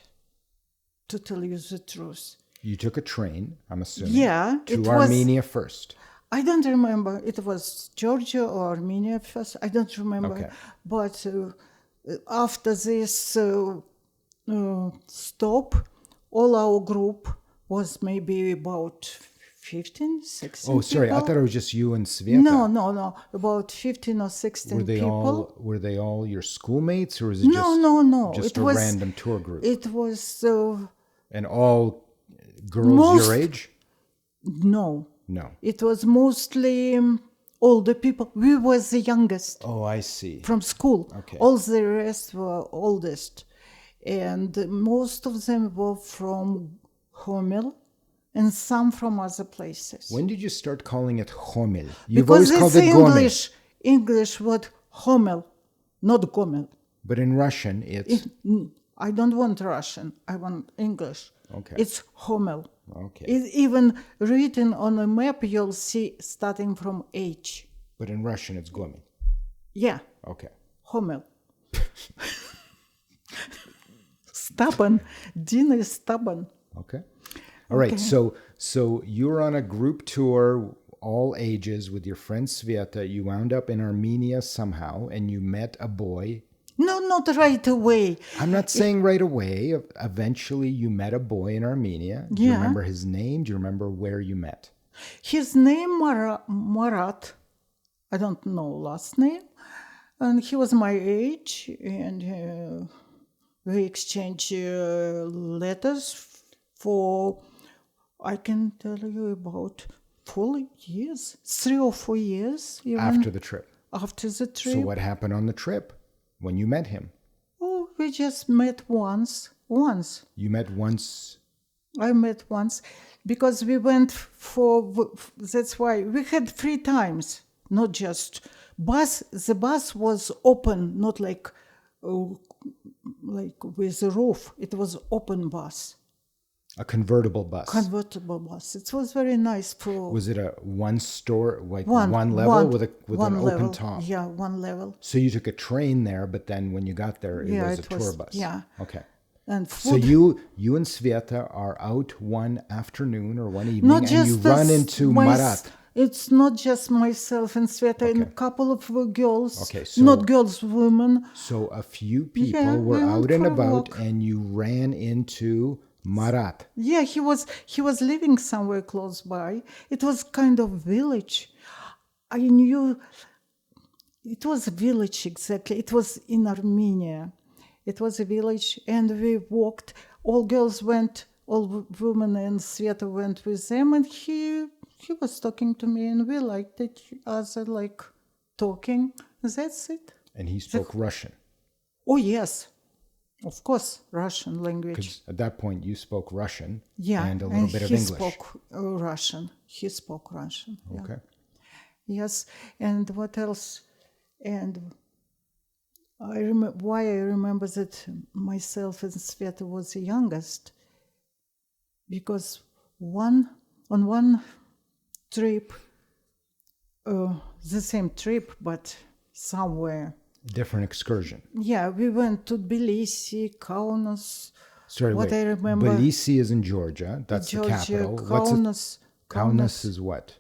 to tell you the truth. You took a train, I'm assuming. Yeah, To it was- Armenia first. I don't remember. It was Georgia or Armenia first. I don't remember. Okay. But after this stop, all our group was maybe about 15, 16 Oh, sorry. I people. thought it was just you and Sveta. No. About 15 or 16 people. Were they all your schoolmates, or was it just No. just It a was, random tour group? It was, And all girls your Most- age? no. No. It was mostly older people. We was the youngest. Oh, I see. From school. Okay. All the rest were oldest. And most of them were from Homel and some from other places. When did you start calling it Homel? You've Because always called it's it Gomel. English word Homel, not Gomel. But in Russian, it's... I don't want Russian. I want English. Okay. It's Homel. Okay. It's even written on a map, you'll see starting from H. But in Russian, it's Gomel. Yeah, Okay. Homel. Stubborn. Dinna is stubborn. Okay. All right. Okay. So you were on a group tour, all ages, with your friend Sveta. You wound up in Armenia somehow, and you met a boy. No, not right away. I'm not saying right away. Eventually, you met a boy in Armenia. Do you Yeah. remember his name? Do you remember where you met? His name Marat. I don't know last name. And he was my age, and we exchanged letters for, I can tell you, about 4 years, 3 or 4 years. Even After the trip. after the trip. So what happened on the trip when you met him? Oh, we just met once. You met once. I met once because we went that's why we had 3 times, not just bus. The bus was open, not like with a roof. It was open bus, A convertible bus. convertible bus. It was very nice for Was it a one store, like one level with an open top? Yeah, one level. So you took a train there, but then when you got there, it Yeah, was a it tour was- bus. yeah. Okay. And So food. you and Sveta are out one afternoon or one evening, Not and just you run into Marat. It's not just myself and Sveta and a couple of girls. Okay, so- not girls, women. So a few people Yeah, were we went out and for a about, walk. and you ran into Marat. Yeah, he was living somewhere close by. It was kind of village. I knew it was a village exactly. It was in Armenia. It was a village, and we walked. All girls went, all women and Sveta went with them, and he was talking to me, and we liked each other, like talking. That's it. And he spoke Russian. Oh yes, of course, Russian language. Because at that point you spoke Russian Yeah, and a little bit of he English. spoke Russian. He spoke Russian. Yeah. Okay. Yes, and what else? And why I remember that myself and Sveta was the youngest, because on one trip, the same trip, but somewhere. Different excursion. Yeah, we went to Tbilisi, Kaunas. Sorry, what wait. I remember. Tbilisi is in Georgia. That's Georgia, the capital. Kaunas. Kaunas is what?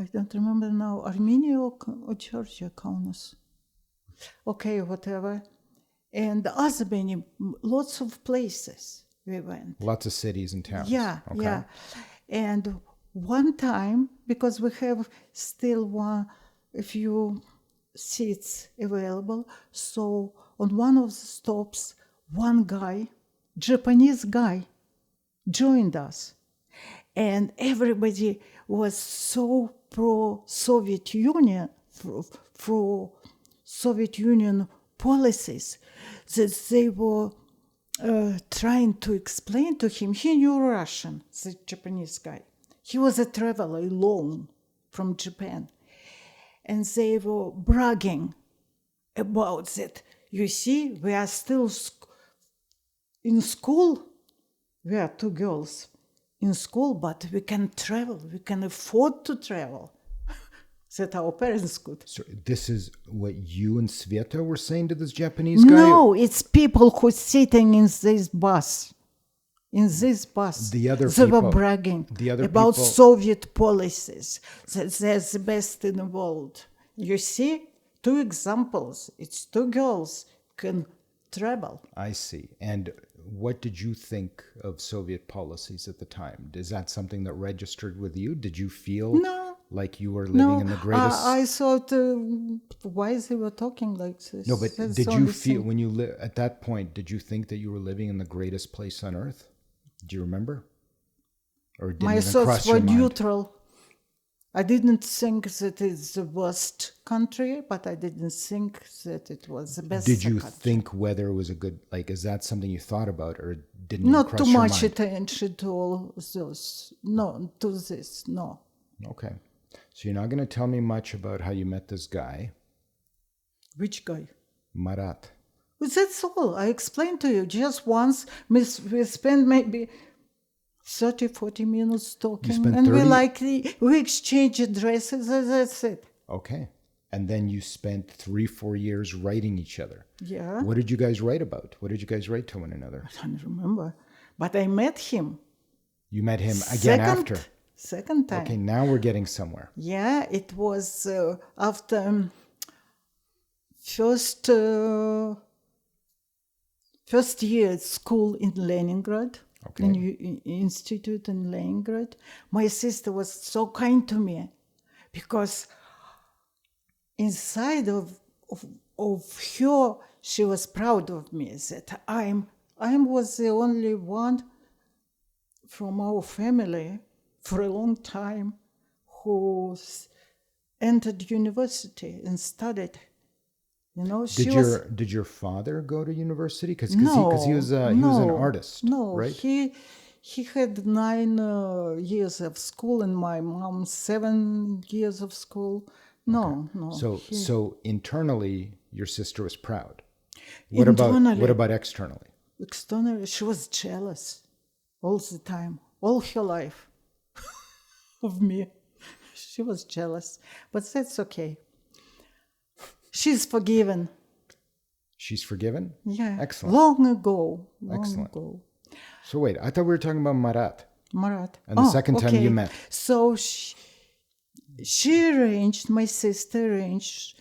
I don't remember now. Armenia or Georgia, Kaunas. Okay, whatever. And other many, lots of places we went. Lots of cities and towns. Yeah, Okay. yeah. And one time, because we have still a few seats available, so on one of the stops, one guy, Japanese guy, joined us. And everybody was so pro-Soviet Union, pro Soviet Union policies, that they were trying to explain to him. He knew Russian, the Japanese guy. He was a traveler alone from Japan. And they were bragging about that. You see, we are still in school. We are two girls in school, but we can travel. We can afford to travel. That our parents could. So this is what you and Sveta were saying to this Japanese guy? No, it's people who sitting in this bus. In this bus, The other they people, were bragging the other about people- Soviet policies. That they're the best in the world. You see, two examples. It's two girls can travel. I see. And what did you think of Soviet policies at the time? Is that something that registered with you? Did you feel like you were living in the greatest... I thought, why they were talking like this? No, but That's did the you only feel, thing. when you at that point, did you think that you were living in the greatest place on earth? Do you remember? Or it didn't My even thoughts cross were your mind? neutral. I didn't think that it's the worst country, but I didn't think that it was the best Did you country. think whether it was a good, like, is that something you thought about, or didn't it Not cross too your much mind? attention to all those. No, to this, no. Okay. So you're not going to tell me much about how you met this guy, Which guy? Marat. Well, that's all. I explained to you just once. We spent maybe 30, 40 minutes talking. spent And 30 we exchanged addresses. That's it. Okay. And then you spent 3-4 years writing each other. Yeah. What did you guys write about? What did you guys write to one another? I don't remember. But I met him. You met him again after. Second time. Okay, now we're getting somewhere. Yeah, it was after first year at school in Leningrad, Okay. in institute in Leningrad. My sister was so kind to me because inside of her, she was proud of me that I was the only one from our family for a long time who entered university and studied. You know, Did your father go to university? Because he was an artist, no, right? he had 9 years of school, and my mom 7 years of school. No. So internally, your sister was proud. What about externally? Externally, she was jealous all the time, all her life of me. She was jealous, but that's okay. She's forgiven. She's forgiven? Yeah. Excellent. Long ago. Excellent. So wait, I thought we were talking about Marat. Marat. And the second time you met. So she arranged, my sister arranged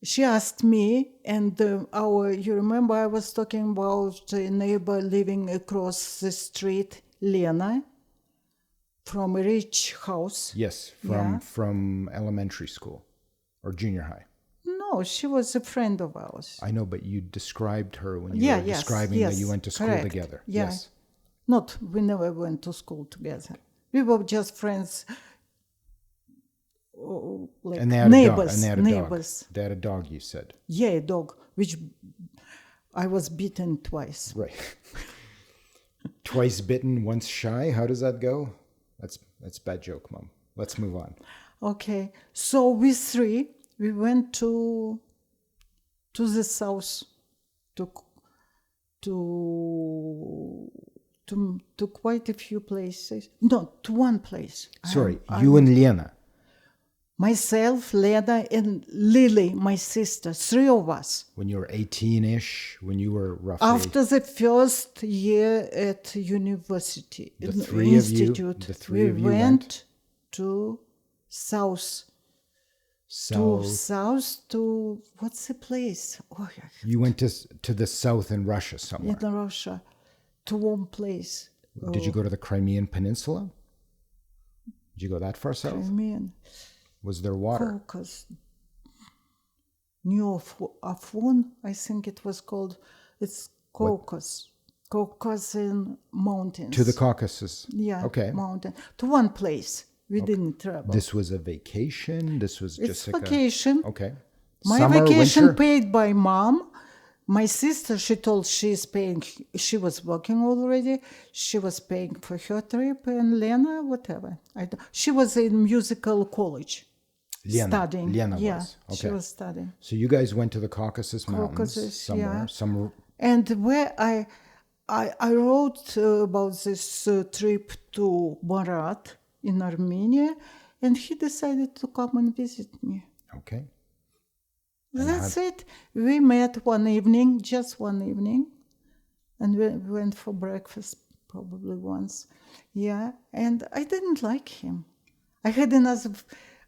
she asked me, and you remember I was talking about a neighbor living across the street, Lena, from a rich house. Yes, from elementary school or junior high. No, she was a friend of ours. I know, but you described her when you were describing that you went to school correct. together. Yeah. Yes. Not, we never went to school together. We were just friends, like And they had neighbors. A dog. Neighbors. They had a dog, you said. Yeah, a dog, which I was bitten twice. Right. Twice bitten, once shy. How does that go? That's a bad joke, Mom. Let's move on. Okay, so we three, we went to the south, to quite a few places. No, to one place. Sorry, you and Lena. Myself, Lena, and Lily, my sister, three of us. When you were 18-ish, when you were roughly... After the first year at university, the three institute, of you we went to south. To what's the place? Oh, yeah. You went to the south in Russia somewhere. In Russia, to one place. Did you go to the Crimean Peninsula? Did you go that far south? Crimean. Was there water? Caucasus. New Afon, I think it was called. It's Caucasus. Caucasian mountains. To the Caucasus. Yeah. Okay. Mountain. To one place. We didn't travel. This was a vacation? This was just like vacation. Okay. My Summer, vacation winter? paid by mom. My sister, she told she's paying, she was working already. She was paying for her trip, and Lena, whatever. She was in musical college. Studying. Lena yeah, was. Okay. She was studying. So you guys went to the Caucasus Mountains somewhere. Yeah. And where I wrote about this trip to Marat in Armenia, and he decided to come and visit me. Okay. That's it. We met one evening, just one evening, and we went for breakfast probably once. Yeah, and I didn't like him. I had another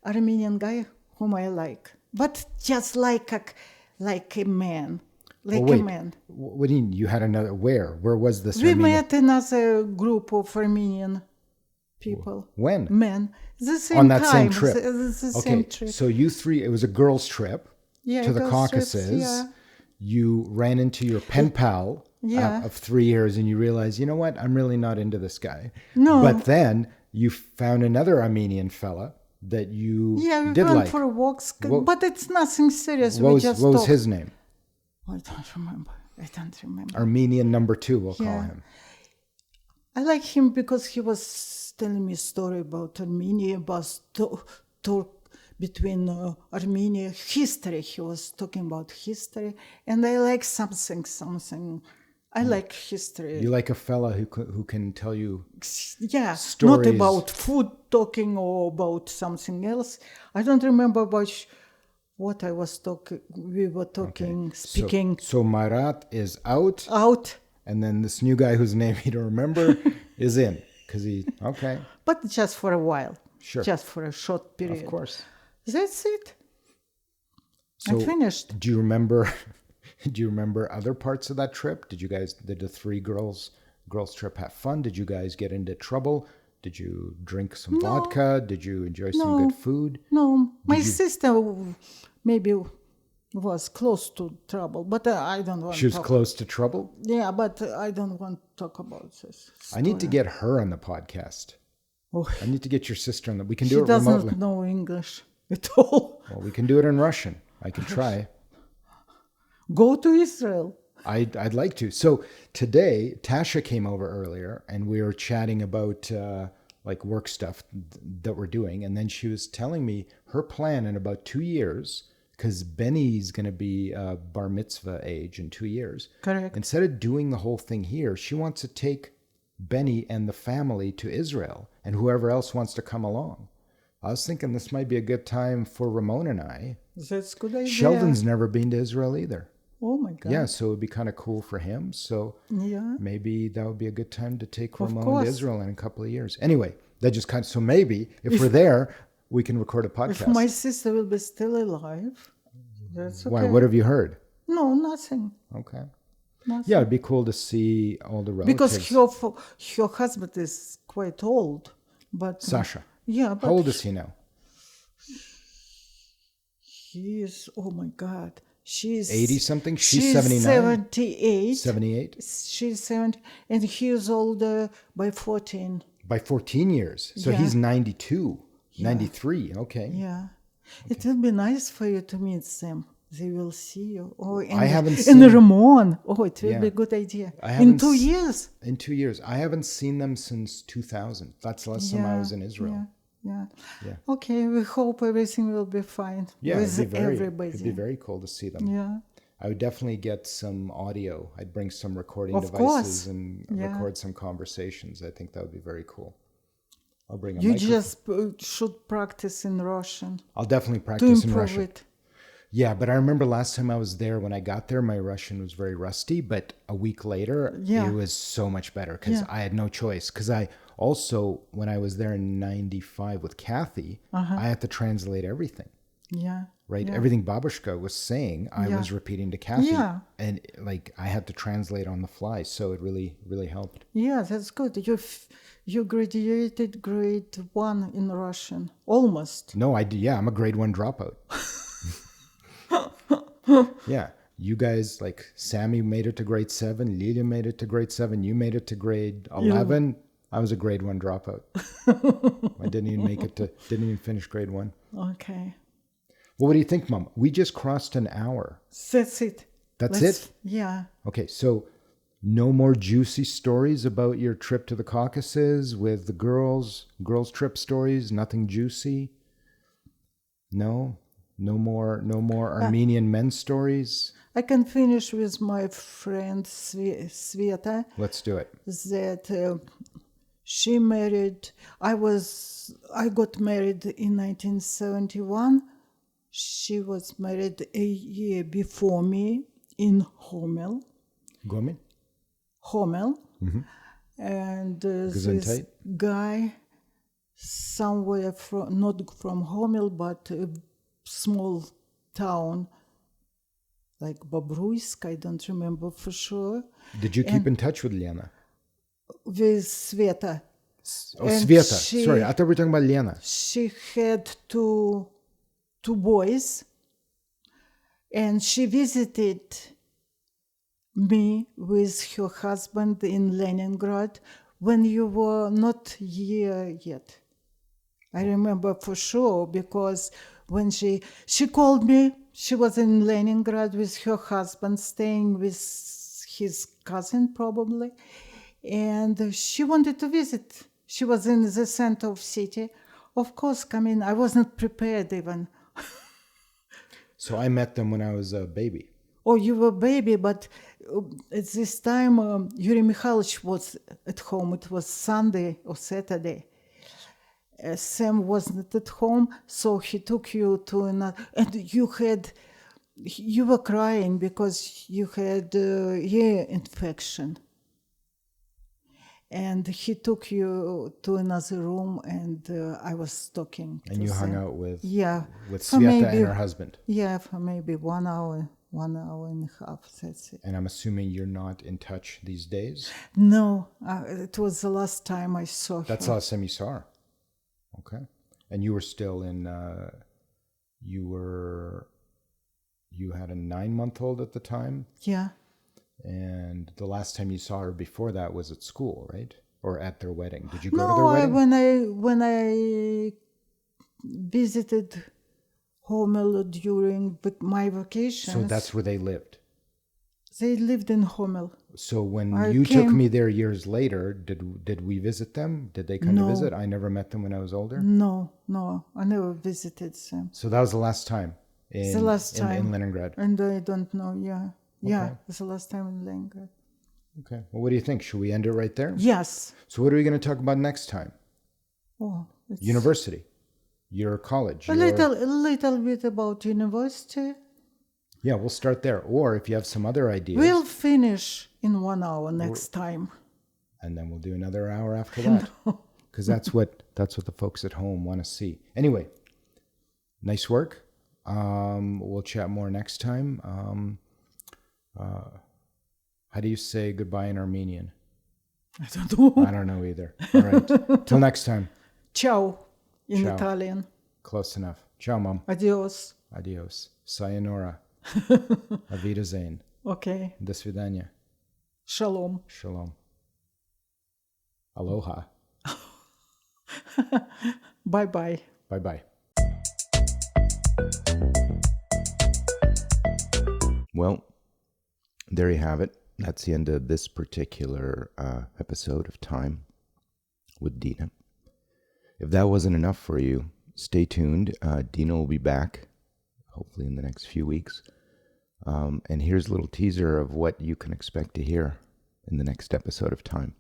Armenian guy whom I like, but just like a man. Like a man. What do you mean? You had another... Where? Where was this? We met another group of Armenian people. When? Men. The same on that time. same trip. The same trip. So you three, it was a girls' trip to the Caucasus. Trips, yeah. You ran into your pen pal of 3 years and you realized, you know what? I'm really not into this guy. No. But then you found another Armenian fella that you did went like. for walks, but it's nothing serious. What was his name? I don't remember. Armenian number 2, we'll call him. I like him because he was telling me a story about Armenia, about between Armenia history. He was talking about history, and I like something. I like history. You like a fella who can tell you stories. Not about food talking or about something else. I don't remember about what I was talking. We were talking, speaking. So Marat is out. Out. And then this new guy whose name you don't remember is in. But just for a while. Sure. Just for a short period. Of course. That's it. So I finished. Do you remember other parts of that trip? Did the 3 girls trip have fun? Did you guys get into trouble? Did you drink some vodka? Did you enjoy some good food? No. My sister maybe was close to trouble, but I don't want to She was close to trouble? Yeah, but I don't want to talk about this story. I need to get her on the podcast. Oh. I need to get your sister on we can do it remotely. She doesn't know English at all. Well, we can do it in Russian. I can try. Go to Israel. I'd like to. So today, Tasha came over earlier, and we were chatting about like work stuff that we're doing. And then she was telling me her plan in about 2 years, because Benny's going to be bar mitzvah age in 2 years. Correct. Instead of doing the whole thing here, she wants to take Benny and the family to Israel, and whoever else wants to come along. I was thinking this might be a good time for Ramon and I. That's a good idea. Sheldon's never been to Israel either. Oh my God. Yeah, so it would be kind of cool for him. So maybe that would be a good time to take Ramon to Israel in a couple of years. Anyway, that just so maybe if we're there, we can record a podcast. If my sister will be still alive, That's Why? okay. What have you heard? No, nothing. Okay. Nothing. Yeah, it'd be cool to see all the relatives. Because her husband is quite old, but Sasha. yeah, but How old is he now? he is. Oh my God, she's 80 something? She's She's 79? 78. 78? She's 70, and he is older by 14. By 14 years. So Yeah. he's 92, 93. Okay. Yeah, it will be nice for you to meet them. They will see you. Oh, and, I haven't and seen- Ramon. Oh, it will Yeah. be a good idea. I In haven't 2 s- years. In 2 years. I haven't seen them since 2000. That's the last time I was in Israel. Yeah. Yeah. Okay, we hope everything will be fine Yeah, with it'd be everybody. very cool to see them. Yeah. I would definitely get some audio. I'd bring some recording Of devices course. and Yeah. record some conversations. I think that would be very cool. I'll bring a You microphone. just should practice in Russian I'll definitely to practice in improve Russian. it. Yeah, but I remember last time I was there, when I got there, my Russian was very rusty. But a week later, Yeah. it was so much better because Yeah. I had no choice. Because I also, when I was there in 95 with Kathy, I had to translate everything, Yeah. right? Yeah. Everything Babushka was saying, I Yeah. was repeating to Kathy. Yeah. And like I had to translate on the fly. So it really, really helped. Yeah, that's good. You graduated grade 1 in Russian. Almost. No, I did. Yeah, I'm a grade 1 dropout. Yeah. You guys, like Sammy made it to grade 7, Lilia made it to grade 7, you made it to grade 11. I was a grade 1 dropout. I didn't even finish grade 1. Okay. Well, what do you think, Mom? We just crossed an hour. That's it. That's Let's- it? Yeah. Okay, so no more juicy stories about your trip to the Caucasus with the girls trip stories, nothing juicy? No? No more Armenian men stories? I can finish with my friend Sveta. Let's do it. That she married. I got married in 1971. She was married a year before me in Homel. Gomin? Homel. And this Gesundheit. guy somewhere from, not from Homel, but a small town like Bobruisk, I don't remember for sure, Did you keep in touch with Lena? with Sveta. Oh, And Sveta. she- Sorry, I thought we were talking about Lena. She had two boys, and she visited me with her husband in Leningrad when you were not here yet. I remember for sure because when she called me, she was in Leningrad with her husband, staying with his cousin probably, and she wanted to visit. She was in the center of city. Of course, I wasn't prepared even. So I met them when I was a baby. Oh, you were a baby, but at this time, Yuri Mikhailovich was at home. It was Sunday or Saturday. Sam wasn't at home, so he took you to another. And you were crying because you had ear infection. And he took you to another room, and I was talking to And you hung Sam. out with Yeah, with for Sveta maybe- and her husband. Yeah, for maybe 1 hour and a half. That's it. And I'm assuming you're not in touch these days. No, it was the last time I saw her. That's the last time you saw her. Okay. And you were still in. You had a 9-month-old at the time, Yeah. and the last time you saw her before that was at school, right? Or at their wedding. Did you go to their No, wedding? when I visited Homel during my vacations, So that's where they lived. they lived in Homel. So when I you took came- me there years later, did we visit them? Did they come No. to visit? I never met them when I was older. No, I never visited them. So that was the last time. It's the last in time. Leningrad. And I don't know, yeah. Yeah, Okay. it's the last time in Leningrad. Okay. Well, what do you think? Should we end it right there? Yes. So what are we going to talk about next time? Oh, it's University, your college. a little bit about university. Yeah, we'll start there. Or if you have some other ideas, We'll finish in 1 hour next time. and then we'll do another hour after that, because that's what the folks at home want to see. Anyway, nice work. We'll chat more next time. How do you say goodbye in Armenian? I don't know. I don't know either. All right. Till next time. Ciao in Ciao. Italian. Close enough. Ciao, Mom. Adios. Adios. Sayonara. Auf Okay. До свидания. Shalom. Shalom. Aloha. Bye-bye. Bye-bye. Well, there you have it. That's the end of this particular episode of Time with Dinna. If that wasn't enough for you, stay tuned. Dinna will be back, hopefully in the next few weeks. And here's a little teaser of what you can expect to hear in the next episode of Time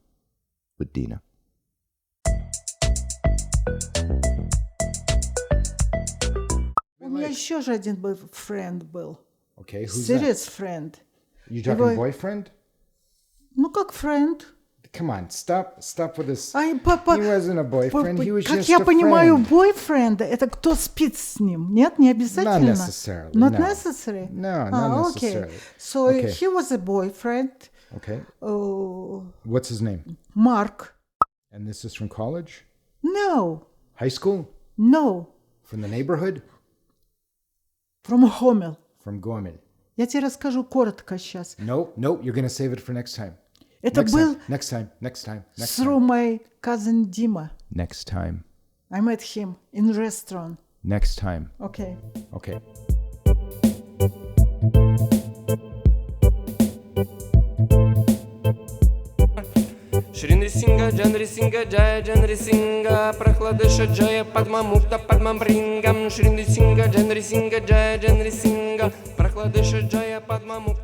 with Dinna. У меня еще же один friend был. Okay, who's Serious friend. that? You talking boyfriend? Ну, как friend. Come on, stop with this. Ай, папа, He wasn't a boyfriend, he was как just я a понимаю, friend. boyfriend — это кто спит с ним. Нет, не обязательно. Not necessarily, Not no. necessary? No, not okay. necessarily. So Okay. he was a boyfriend. Okay. What's his name? Mark. And this is from college? No. High school? No. From the neighborhood? From Homel. From Gorman? Я тебе расскажу коротко сейчас. Nope, you're going to save it for next time. Это был Next time. through my cousin Dima. Next time. I met him in a restaurant. Next time. Okay. Okay. Shrinri Singa, Janri Singa, Jaya Janri Singa, Prahladesha Jaya Padma Mukta Padma Bringam, Shrinri Singa, Janri Singa, Jaya Janri Singa, Prahladesha Jaya Padma Mukta.